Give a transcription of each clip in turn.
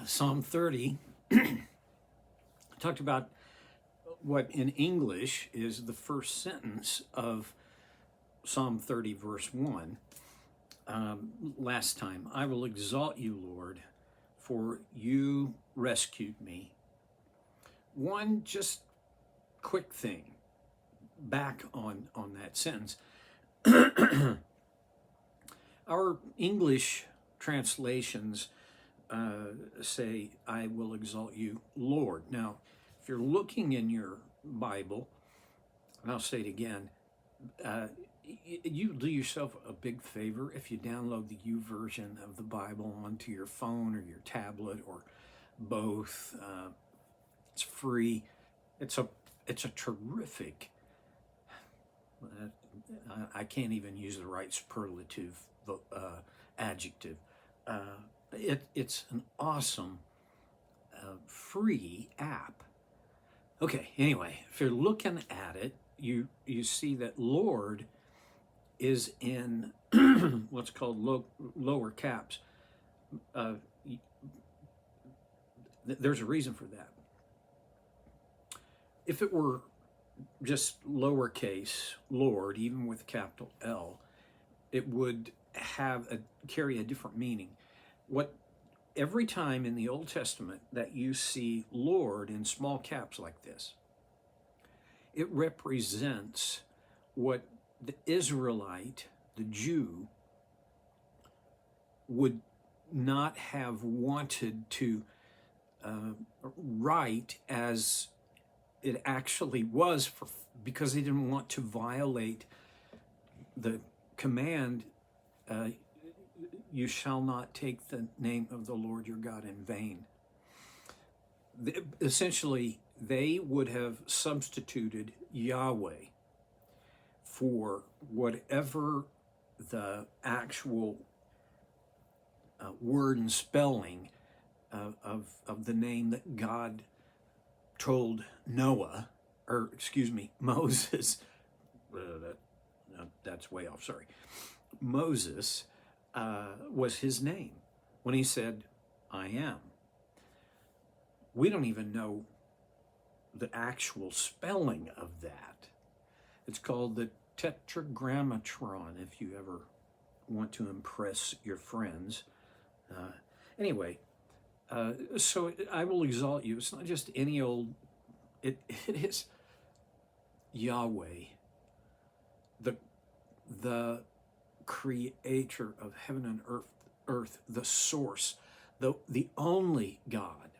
Psalm 30 talked about what in English is the first sentence of Psalm 30, verse 1. Last time, I will exalt you, Lord, for you rescued me. One just quick thing back on that sentence. Our English translations say, I will exalt you, Lord. Now, if you're looking in your Bible, and I'll say it again, you do yourself a big favor if you download the U version of the Bible onto your phone or your tablet or both. It's free. It's a terrific. I can't even use the right superlative adjective. It's an awesome free app. Okay, anyway, if you're looking at it, you see that Lord is in what's called lower caps. There's a reason for that. If it were just lowercase Lord, even with capital L, it would carry a different meaning. Every time in the Old Testament that you see Lord in small caps like this, it represents what the Israelite, the Jew, would not have wanted to write as it actually was, because they didn't want to violate the command, you shall not take the name of the Lord your God in vain. Essentially, they would have substituted Yahweh for whatever the actual word and spelling of the name that God told Moses, that's way off, sorry. Moses was his name when he said, I am. We don't even know the actual spelling of that. It's called the Tetragrammaton, if you ever want to impress your friends. Anyway, so I will exalt you. It's not just any old, it is Yahweh, the creator of heaven and earth, the source, the only God,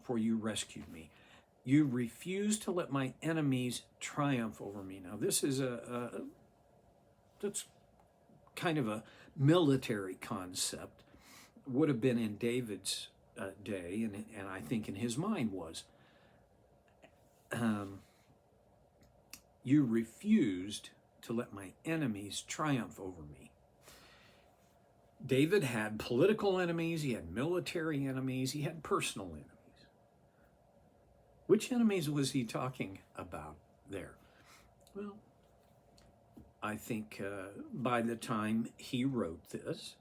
for you rescued me. You refuse to let my enemies triumph over me. Now, this is that's kind of a military concept. Would have been in David's day, and I think in his mind was, you refused to let my enemies triumph over me. David had political enemies, he had military enemies, he had personal enemies. Which enemies was he talking about there? Well, I think by the time he wrote this,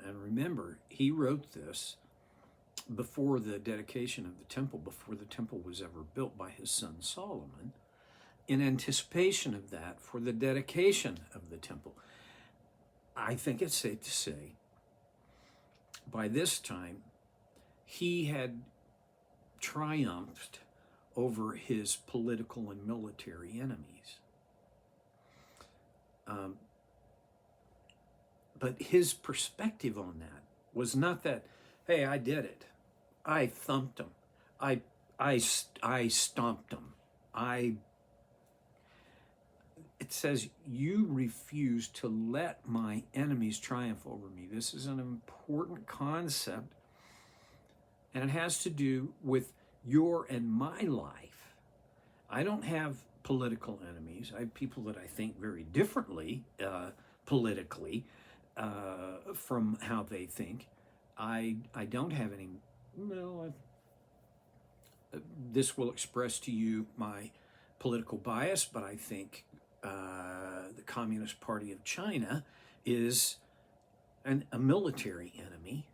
and remember, he wrote this before the dedication of the temple, before the temple was ever built by his son Solomon, in anticipation of that, for the dedication of the temple. I think it's safe to say, by this time, he had triumphed over his political and military enemies. But his perspective on that was not that, hey, I did it. I thumped him. I stomped him. It says, you refuse to let my enemies triumph over me. This is an important concept, and it has to do with your and my life. I don't have political enemies. I have people that I think very differently politically from how they think. I don't have any, this will express to you my political bias, but I think the Communist Party of China is a military enemy.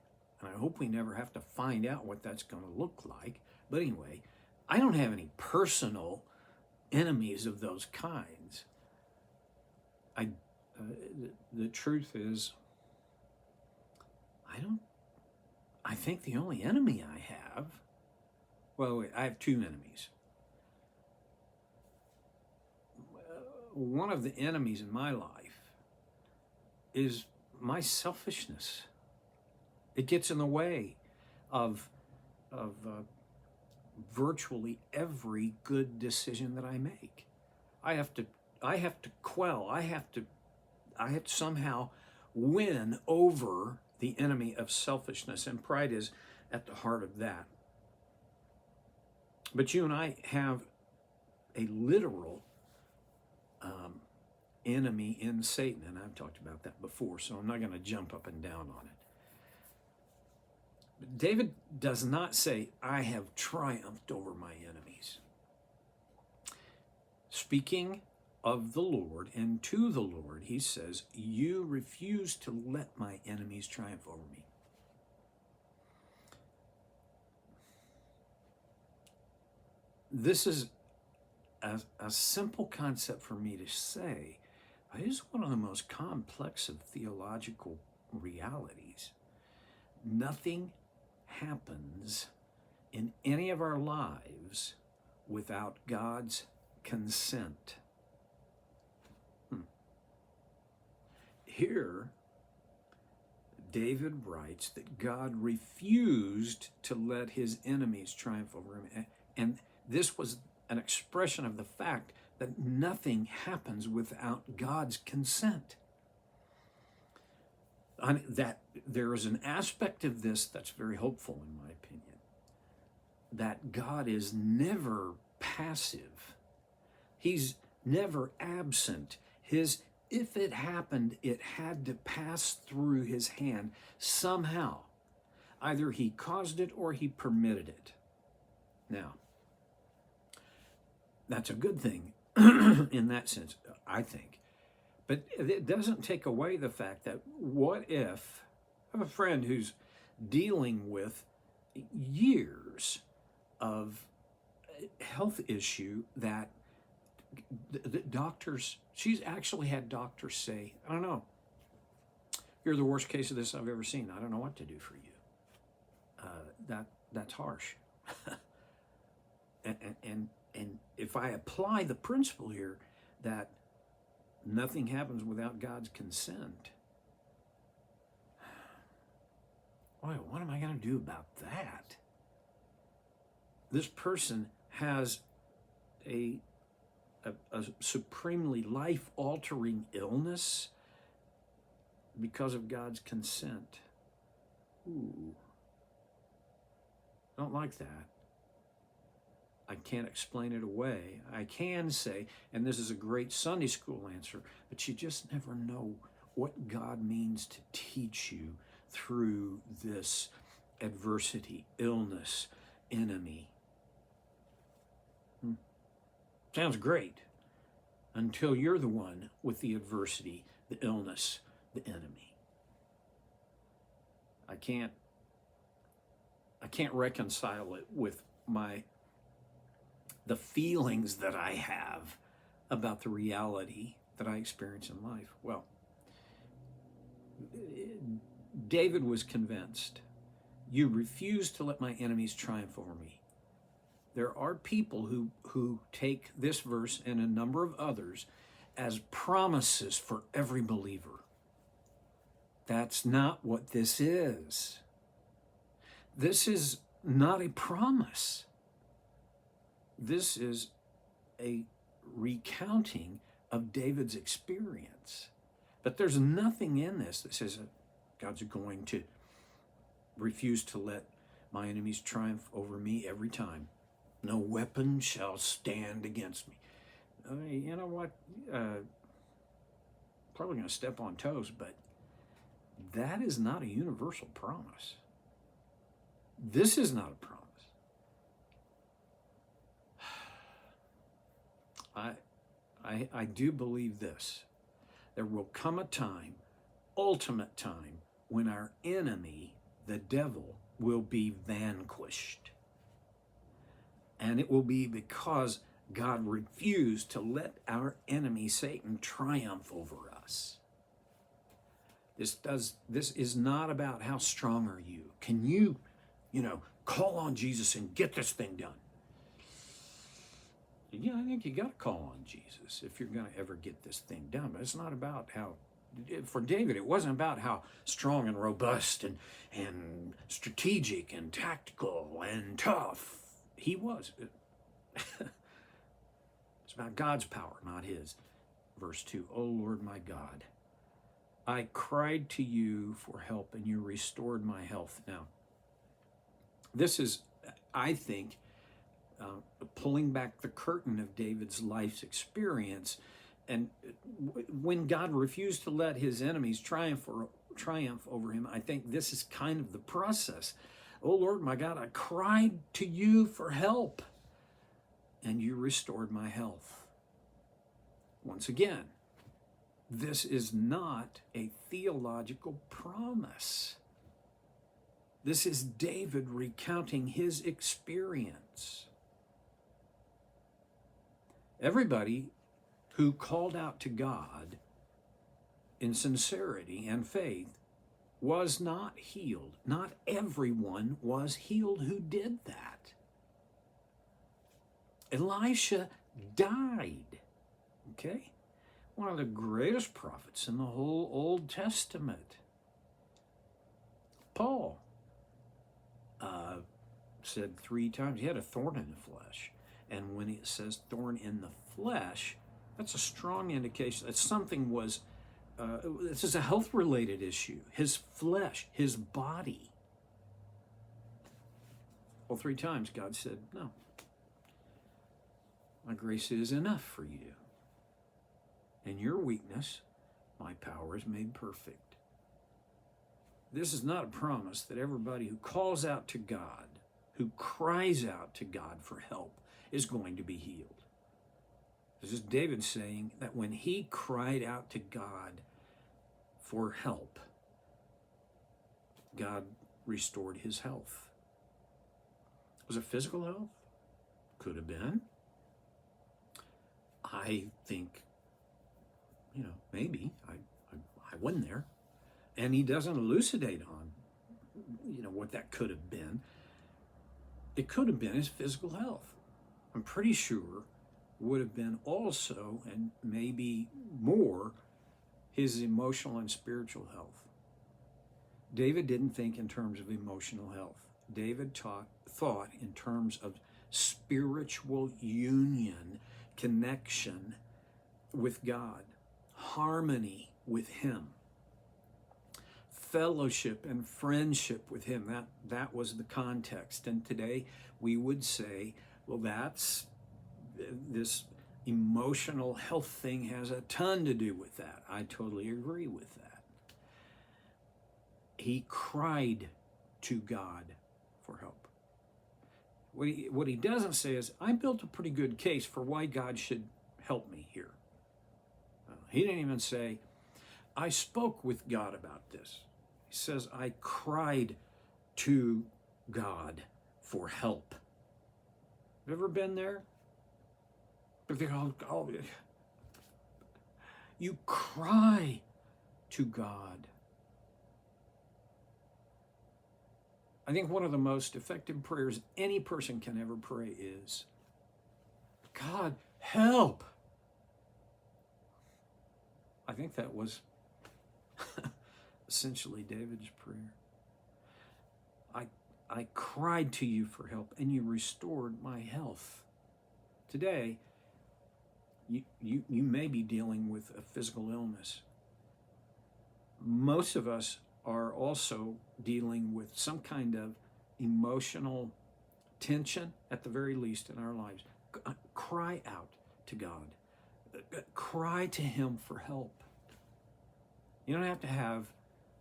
And I hope we never have to find out what that's going to look like. But anyway, I don't have any personal enemies of those kinds. The truth is, I think the only enemy I have, well, I have two enemies. One of the enemies in my life is my selfishness. It gets in the way of virtually every good decision that I make. I have to quell. I have to somehow win over the enemy of selfishness, and pride is at the heart of that. But you and I have a literal enemy in Satan, and I've talked about that before, so I'm not going to jump up and down on it. But David does not say, I have triumphed over my enemies. Speaking of the Lord and to the Lord, he says, you refuse to let my enemies triumph over me. This is a simple concept for me to say, but it is one of the most complex of theological realities. Nothing happens in any of our lives without God's consent. Here, David writes that God refused to let his enemies triumph over him. And this was an expression of the fact that nothing happens without God's consent. That there is an aspect of this that's very hopeful, in my opinion, that God is never passive. He's never absent. If it happened, it had to pass through his hand somehow. Either he caused it or he permitted it. Now, that's a good thing in that sense, I think. But it doesn't take away the fact that what if I have a friend who's dealing with years of health issue that the doctors, she's actually had doctors say, I don't know, you're the worst case of this I've ever seen. I don't know what to do for you. That's harsh. And if I apply the principle here that nothing happens without God's consent, boy, what am I going to do about that? This person has a supremely life-altering illness because of God's consent. Ooh, don't like that. I can't explain it away. I can say, and this is a great Sunday school answer, but you just never know what God means to teach you through this adversity, illness, enemy. Sounds great until you're the one with the adversity, the illness, the enemy. I can't reconcile it with the feelings that I have about the reality that I experience in life. Well, David was convinced, you refuse to let my enemies triumph over me. There are people who take this verse and a number of others as promises for every believer. That's not what this is. This is not a promise. This is a recounting of David's experience. But there's nothing in this that says that God's going to refuse to let my enemies triumph over me every time. No weapon shall stand against me. You know what? Probably going to step on toes, but that is not a universal promise. This is not a promise. I do believe this. There will come a time, ultimate time, when our enemy the devil will be vanquished. And it will be because God refused to let our enemy Satan triumph over us. This is not about how strong are you. Can you, call on Jesus and get this thing done? Yeah, I think you got to call on Jesus if you're going to ever get this thing done. But it's not about how, for David, it wasn't about how strong and robust and strategic and tactical and tough he was. It's about God's power, not his. Verse 2, O Lord my God, I cried to you for help and you restored my health. Now, this is, I think, pulling back the curtain of David's life's experience. And when God refused to let his enemies triumph over him, I think this is kind of the process. Oh Lord, my God, I cried to you for help, and you restored my health. Once again, this is not a theological promise. This is David recounting his experience. Everybody who called out to God in sincerity and faith was not healed. Not everyone was healed who did that. Elisha died, okay? One of the greatest prophets in the whole Old Testament. Paul said 3 times he had a thorn in the flesh. And when it says thorn in the flesh, that's a strong indication that something was, this is a health-related issue. His flesh, his body. Well, 3 times God said, no, my grace is enough for you. In your weakness, my power is made perfect. This is not a promise that everybody who calls out to God, who cries out to God for help, is going to be healed. This is David saying that when he cried out to God for help, God restored his health. Was it physical health? Could have been. I think, maybe. I wasn't there. And he doesn't elucidate on, what that could have been. It could have been his physical health. I'm pretty sure would have been also, and maybe more, his emotional and spiritual health. David didn't think in terms of emotional health. David thought in terms of spiritual union, connection with God, harmony with him, fellowship and friendship with him. That was the context. And today we would say, well, that's this emotional health thing has a ton to do with that. I totally agree with that. He cried to God for help. What he doesn't say is, I built a pretty good case for why God should help me here. He didn't even say, I spoke with God about this. He says, I cried to God for help. Have you ever been there? You cry to God. I think one of the most effective prayers any person can ever pray is, God, help. I think that was essentially David's prayer. I cried to you for help, and you restored my health. Today, you may be dealing with a physical illness. Most of us are also dealing with some kind of emotional tension, at the very least, in our lives. Cry out to God. Cry to him for help. You don't have to have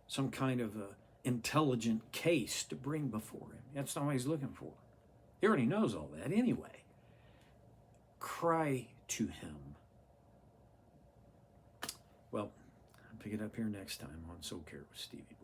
some kind of a intelligent case to bring before him. That's not what he's looking for. He already knows all that anyway. Cry to him. Well, I'll pick it up here next time on Soul Care with Stevie Boy.